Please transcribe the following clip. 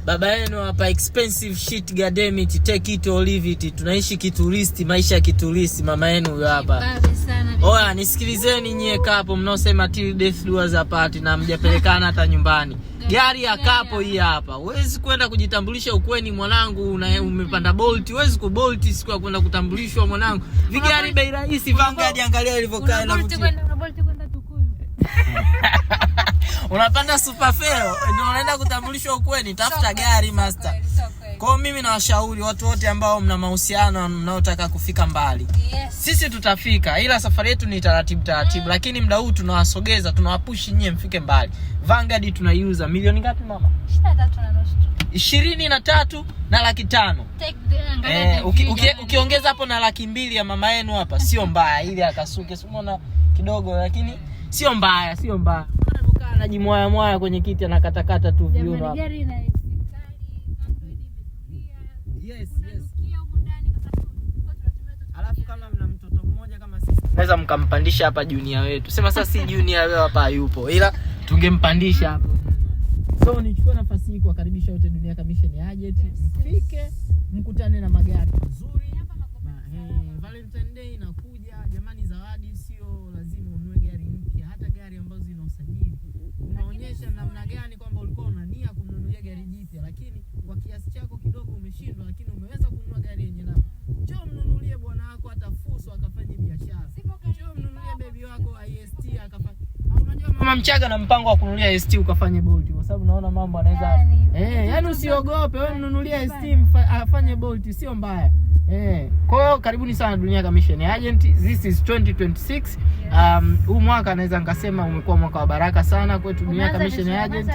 Baba yenu hapa expensive shit, goddamn it, take it or leave it. Tunaishi kituristi, maisha ya kituristi. Mama yenu huyo hapa. Oya, nisikilizeni nyie kapo mnaosema till death do us apart na mjapelekana hata nyumbani. Gari ya kapo hii hapa. Huwezi kwenda kujitambulisha ukweni mwanangu, umepanda Bolt. Huwezi ku Bolt siku ya kwenda kutambulishwa mwanangu. Vigari bei rahisi, Vanguard angalia ilivyokaa na vutia. Bolt kwenda Tukuyu. Unapanda Super Feo ndio unaenda kutambulishwa ukweni, tafuta gari master. Kwa mimi nawashauri watu wote ambao mna mahusiano mnaotaka kufika mbali. Sisi tutafika, ila safari yetu ni taratibu, lakini muda huu tunawasogeza, tunawapush nyie mfike mbali. Vanguard tunaiuza milioni ngapi mama? 23 na 500,000. Ukiongeza hapo na 200,000 ya mama yenu hapa sio mbaya, ili akasuke umeona kidogo, lakini sio mbaya. Anajimwaya mwaya kwenye kiti anakatakata tu viuno hapo. Yes. Alafu kama mna mtoto mmoja kama sisi, naweza mkampandisha hapa junior wetu. Sema sasa si junior leo hapa yupo, ila tungempandisha hapo. So nichukue nafasi hii kuwakaribisha wote Dunia Commission Agent. Mfike mkutane na magari mazuri. Valentine Day inakuja. Jamani, zawadi sio lazima ununue gari mpya, hata gari ambazo zina usajili. Unaonyesha namna gani kwamba ulikuwa una nia kununulia gari jipya, lakini kwa kiasi chako kidogo umeshindwa, lakini umeweza kununua gari yenye nafuu. Njoo mnunulie bwana wako atafuso akafanye biashara. Njoo mnunulie baby wako IST akafanye. Unajua mama Mchaga na mpango wa kununulia IST ukafanye Bolt, kwa sababu naona mambo anaweza yani usiogope wewe, mnunulie IST afanye Bolt, sio mbaya. Kwa hiyo karibuni sana Dunia Commission Agent. This is 2026. Huu mwaka naweza nikasema umekuwa mwaka wa baraka sana kwetu Dunia Commission Agent.